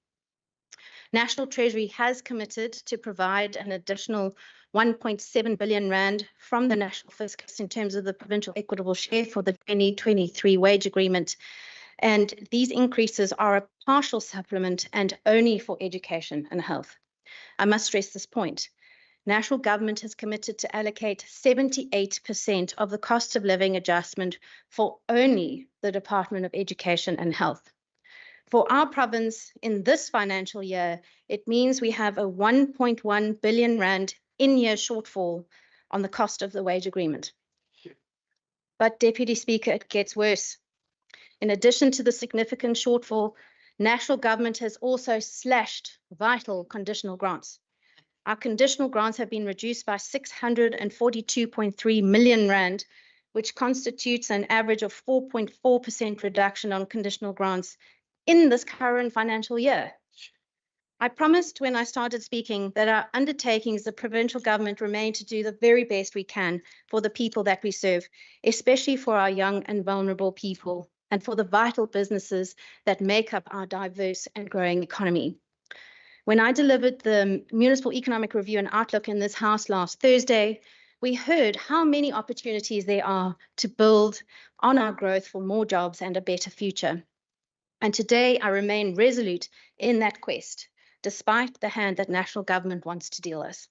National Treasury has committed to provide an additional 1.7 billion rand from the National Fiscus in terms of the provincial equitable share for the 2023 wage agreement. And these increases are a partial supplement and only for education and health. I must stress this point. National government has committed to allocate 78% of the cost of living adjustment for only the Department of Education and Health. For our province in this financial year, it means we have a 1.1 billion rand in-year shortfall on the cost of the wage agreement. But Deputy Speaker, it gets worse. In addition to the significant shortfall, national government has also slashed vital conditional grants. Our conditional grants have been reduced by 642.3 million rand, which constitutes an average of 4.4% reduction on conditional grants in this current financial year. I promised when I started speaking that our undertakings, the provincial government, remain to do the very best we can for the people that we serve, especially for our young and vulnerable people and for the vital businesses that make up our diverse and growing economy. When I delivered the Municipal Economic Review and Outlook in this House last Thursday, we heard how many opportunities there are to build on our growth for more jobs and a better future. And today I remain resolute in that quest, despite the hand that national government wants to deal us.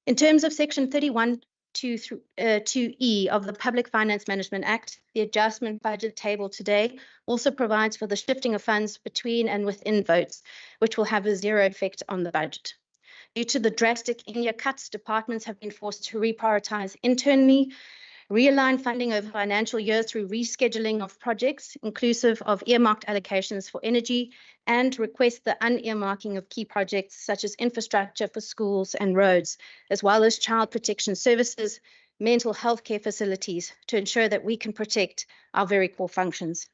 In terms of Section 31(2)(e) of the Public Finance Management Act, the adjustment budget table today also provides for the shifting of funds between and within votes, which will have a zero effect on the budget. Due to the drastic in-year cuts, departments have been forced to reprioritize internally, realign funding over financial years through rescheduling of projects, inclusive of earmarked allocations for energy, and request the unearmarking of key projects such as infrastructure for schools and roads, as well as child protection services, mental health care facilities to ensure that we can protect our very core functions.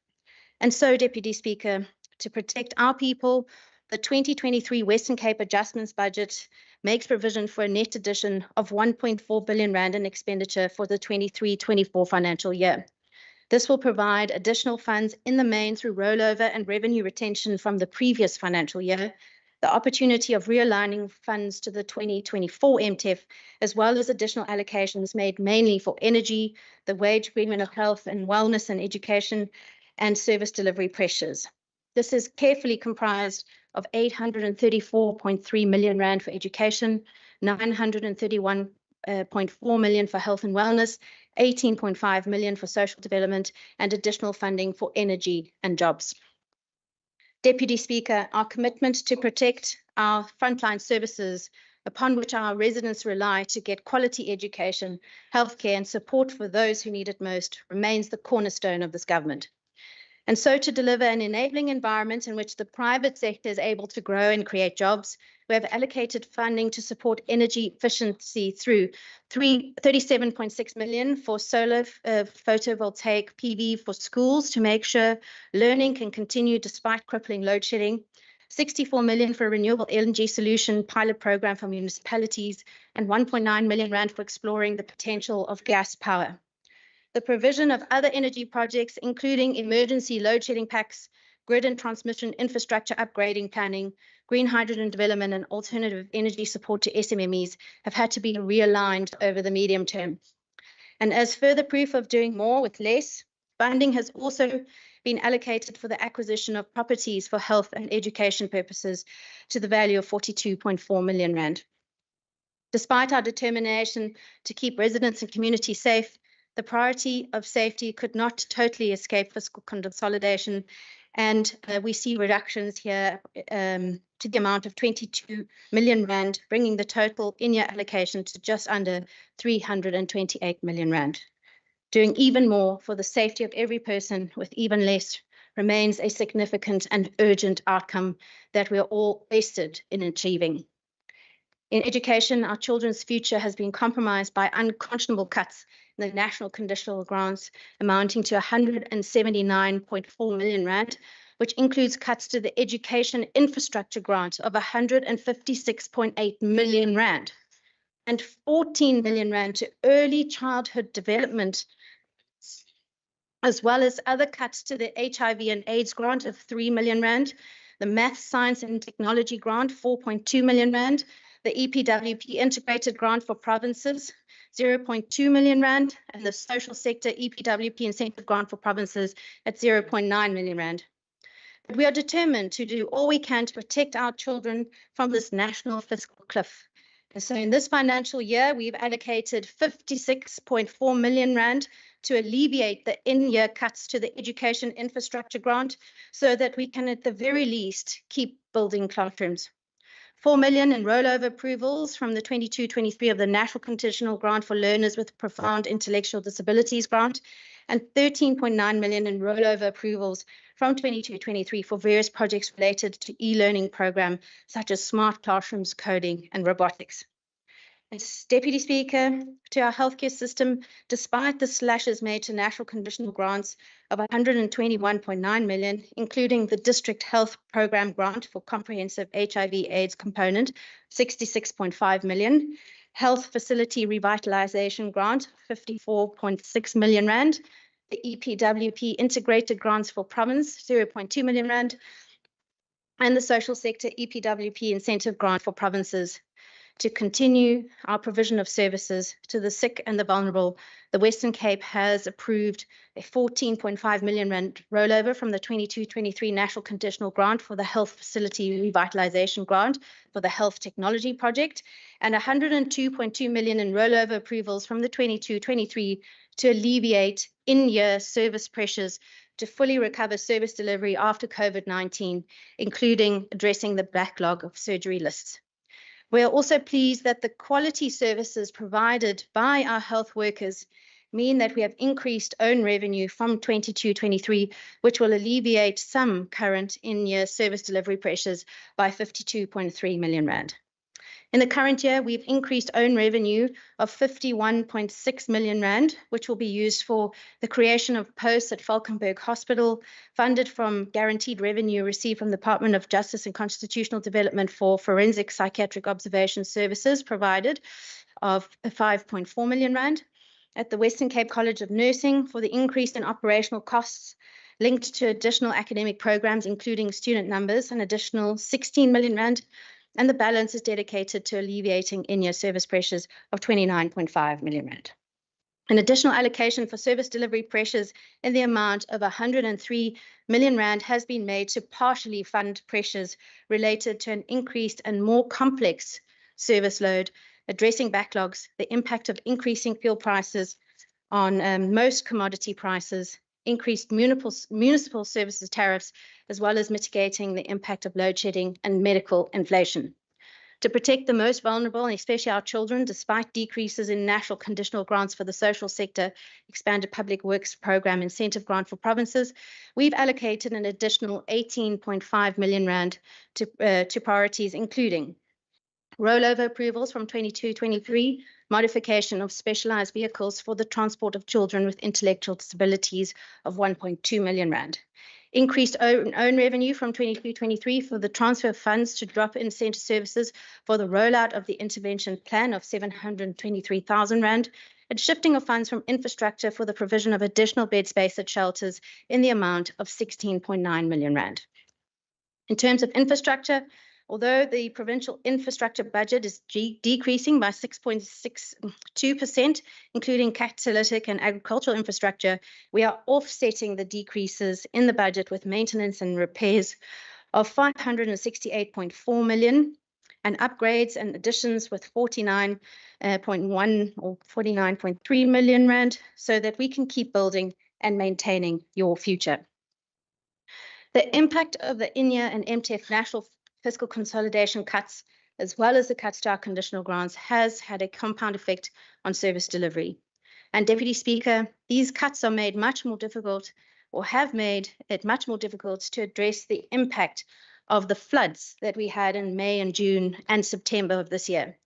And so, Deputy Speaker, to protect our people, the 2023 Western Cape Adjustments Budget makes provision for a net addition of 1.4 billion rand in expenditure for the 23-24 financial year. This will provide additional funds in the main through rollover and revenue retention from the previous financial year, the opportunity of realigning funds to the 2024 MTEF, as well as additional allocations made mainly for energy, the wage agreement of health and wellness and education, and service delivery pressures. This is carefully comprised of 834.3 million rand for education, 931.4 million for health and wellness, 18.5 million for social development, and additional funding for energy and jobs. Deputy Speaker, our commitment to protect our frontline services upon which our residents rely to get quality education, healthcare, and support for those who need it most remains the cornerstone of this government. And so to deliver an enabling environment in which the private sector is able to grow and create jobs, we have allocated funding to support energy efficiency through 37.6 million for solar photovoltaic PV for schools to make sure learning can continue despite crippling load shedding, 64 million for a renewable energy solution pilot program for municipalities, and 1.9 million rand for exploring the potential of gas power. The provision of other energy projects, including emergency load shedding packs, grid and transmission infrastructure upgrading planning, green hydrogen development, and alternative energy support to SMMEs, have had to be realigned over the medium term. And as further proof of doing more with less, funding has also been allocated for the acquisition of properties for health and education purposes to the value of 42.4 million rand. Despite our determination to keep residents and communities safe, the priority of safety could not totally escape fiscal consolidation, and we see reductions here to the amount of 22 million rand, bringing the total in-year allocation to just under 328 million rand. Doing even more for the safety of every person with even less remains a significant and urgent outcome that we are all vested in achieving. In education, our children's future has been compromised by unconscionable cuts in the national conditional grants amounting to 179.4 million rand, which includes cuts to the education infrastructure grant of 156.8 million rand and 14 million rand to early childhood development, as well as other cuts to the HIV and AIDS grant of 3 million rand, the Math, Science and Technology grant 4.2 million rand, the EPWP integrated grant for provinces 0.2 million rand, and the social sector EPWP incentive grant for provinces at 0.9 million rand. But we are determined to do all we can to protect our children from this national fiscal cliff. And so in this financial year, we've allocated 56.4 million rand to alleviate the in-year cuts to the education infrastructure grant so that we can at the very least keep building classrooms. 4 million in rollover approvals from the 22-23 of the National Conditional Grant for Learners with Profound Intellectual Disabilities grant, and 13.9 million in rollover approvals from 22-23 for various projects related to e-learning program, such as smart classrooms, coding, and robotics. As Deputy Speaker, to our healthcare system, despite the slashes made to national conditional grants of 121.9 million, including the district health program grant for comprehensive HIV/AIDS component, 66.5 million, health facility revitalization grant, 54.6 million rand, the EPWP integrated grants for province, 0.2 million rand, and the social sector EPWP incentive grant for provinces. To continue our provision of services to the sick and the vulnerable, the Western Cape has approved a 14.5 million rand rollover from the 22-23 National Conditional Grant for the Health Facility Revitalization Grant for the Health Technology Project, and 102.2 million in rollover approvals from the 22-23 to alleviate in-year service pressures to fully recover service delivery after COVID-19, including addressing the backlog of surgery lists. We are also pleased that the quality services provided by our health workers mean that we have increased own revenue from 22-23, which will alleviate some current in-year service delivery pressures by 52.3 million rand. In the current year, we've increased own revenue of 51.6 million rand, which will be used for the creation of posts at Falkenberg Hospital, funded from guaranteed revenue received from the Department of Justice and Constitutional Development for forensic psychiatric observation services provided of 5.4 million rand. At the Western Cape College of Nursing for the increase in operational costs linked to additional academic programs, including student numbers, an additional 16 million rand, and the balance is dedicated to alleviating in-year service pressures of 29.5 million rand. An additional allocation for service delivery pressures in the amount of 103 million rand has been made to partially fund pressures related to an increased and more complex service load, addressing backlogs, the impact of increasing fuel prices on most commodity prices, increased municipal services tariffs, as well as mitigating the impact of load shedding and medical inflation. To protect the most vulnerable, and especially our children, despite decreases in national conditional grants for the social sector, expanded public works program incentive grant for provinces, we've allocated an additional 18.5 million rand to priorities, including rollover approvals from 22-23, modification of specialized vehicles for the transport of children with intellectual disabilities of 1.2 million rand. Increased own revenue from 22-23 for the transfer of funds to drop-in centre services for the rollout of the intervention plan of 723,000 rand, and shifting of funds from infrastructure for the provision of additional bed space at shelters in the amount of 16.9 million rand. In terms of infrastructure, although the provincial infrastructure budget is decreasing by 6.62%, including catalytic and agricultural infrastructure, we are offsetting the decreases in the budget with maintenance and repairs of 568.4 million and upgrades and additions with 49.1 or 49.3 million rand, so that we can keep building and maintaining your future. The impact of the in-year and MTF national fiscal consolidation cuts, as well as the cuts to our conditional grants, has had a compound effect on service delivery. And Deputy Speaker, these cuts are made much more difficult, or have made it much more difficult to address the impact of the floods that we had in May and June and September of this year.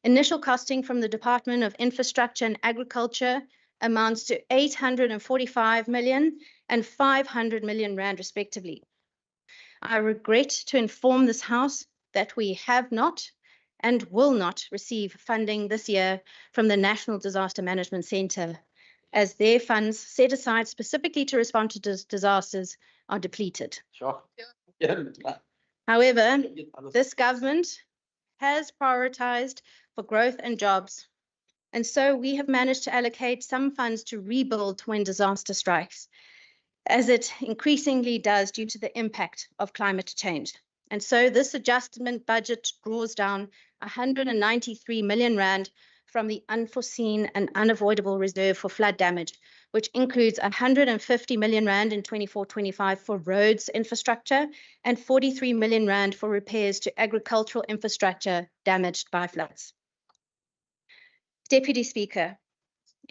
Initial costing from the Department of Infrastructure and Agriculture amounts to 845 million and 500 million rand respectively. I regret to inform this House that we have not and will not receive funding this year from the National Disaster Management Centre, as their funds set aside specifically to respond to disasters are depleted. Sure. However, this government has prioritised for growth and jobs, and so we have managed to allocate some funds to rebuild when disaster strikes, as it increasingly does due to the impact of climate change. And so this adjustment budget draws down 193 million rand from the unforeseen and unavoidable reserve for flood damage, which includes 150 million rand in 24-25 for roads infrastructure and 43 million rand for repairs to agricultural infrastructure damaged by floods. Deputy Speaker,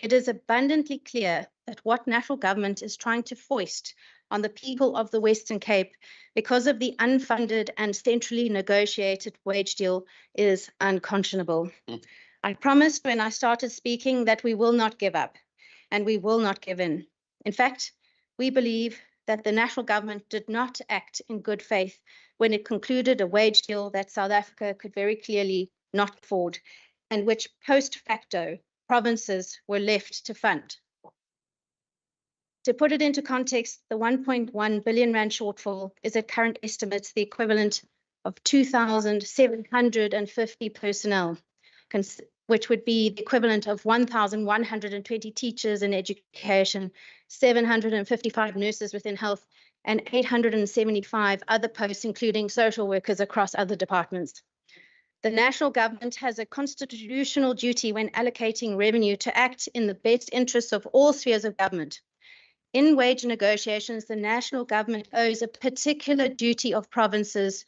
it is abundantly clear that what national government is trying to foist on the people of the Western Cape because of the unfunded and centrally negotiated wage deal is unconscionable. I promised when I started speaking that we will not give up and we will not give in. In fact, we believe that the national government did not act in good faith when it concluded a wage deal that South Africa could very clearly not afford, and which post facto provinces were left to fund. To put it into context, the 1.1 billion rand shortfall is at current estimates the equivalent of 2,750 personnel, which would be the equivalent of 1,120 teachers in education, 755 nurses within health, and 875 other posts, including social workers across other departments. The national government has a constitutional duty when allocating revenue to act in the best interests of all spheres of government. In wage negotiations, the national government owes a particular duty to provinces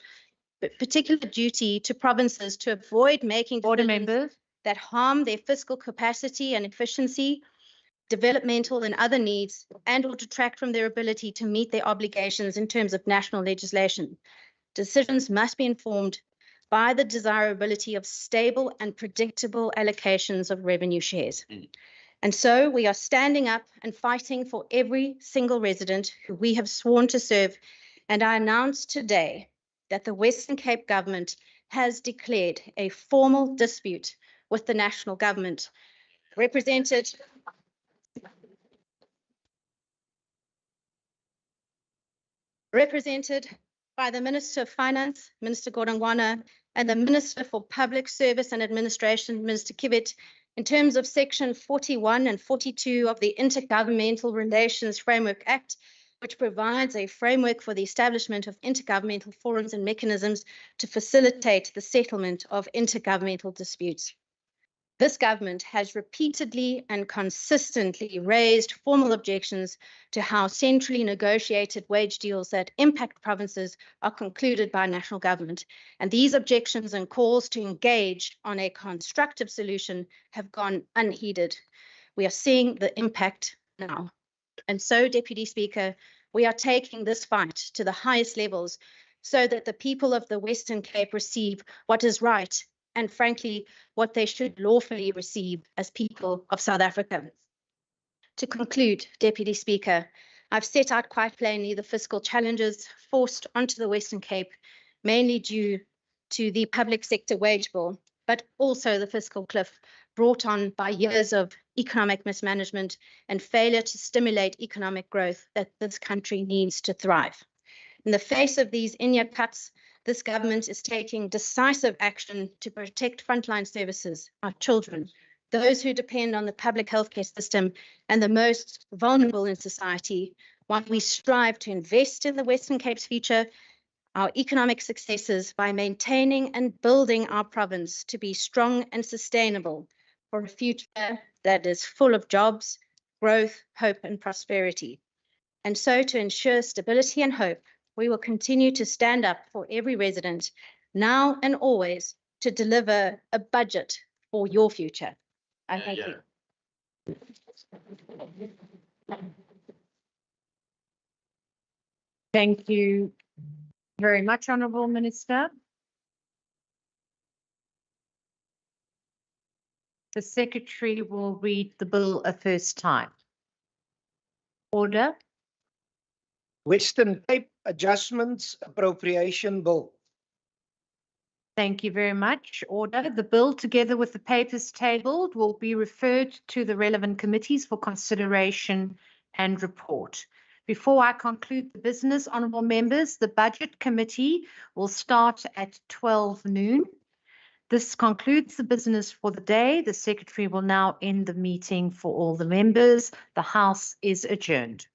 to avoid making decisions that harm their fiscal capacity and efficiency, developmental and other needs, and or detract from their ability to meet their obligations in terms of national legislation. Decisions must be informed by the desirability of stable and predictable allocations of revenue shares. And so we are standing up and fighting for every single resident who we have sworn to serve. And I announce today that the Western Cape government has declared a formal dispute with the national government, represented by the Minister of Finance, Minister Godongwana, and the Minister for Public Service and Administration, Minister Kibet, in terms of Section 41 and 42 of the Intergovernmental Relations Framework Act, which provides a framework for the establishment of intergovernmental forums and mechanisms to facilitate the settlement of intergovernmental disputes. This government has repeatedly and consistently raised formal objections to how centrally negotiated wage deals that impact provinces are concluded by national government. And these objections and calls to engage on a constructive solution have gone unheeded. We are seeing the impact now. And so, Deputy Speaker, we are taking this fight to the highest levels so that the people of the Western Cape receive what is right and, frankly, what they should lawfully receive as people of South Africa. To conclude, Deputy Speaker, I've set out quite plainly the fiscal challenges forced onto the Western Cape, mainly due to the public sector wage bill, but also the fiscal cliff brought on by years of economic mismanagement and failure to stimulate economic growth that this country needs to thrive. In the face of these in-year cuts, this government is taking decisive action to protect frontline services, our children, those who depend on the public healthcare system, and the most vulnerable in society, while we strive to invest in the Western Cape's future, our economic successes, by maintaining and building our province to be strong and sustainable for a future that is full of jobs, growth, hope, and prosperity. And so, to ensure stability and hope, we will continue to stand up for every resident, now and always, to deliver a budget for your future. I thank you. Thank you very much, Honourable Minister. The Secretary will read the bill a first time. Order. Western Cape Adjustments Appropriation Bill. Thank you very much. Order. The bill, together with the papers tabled, will be referred to the relevant committees for consideration and report. Before I conclude the business, honourable members, the Budget Committee will start at 12 noon. This concludes the business for the day. The Secretary will now end the meeting for all the members. The House is adjourned.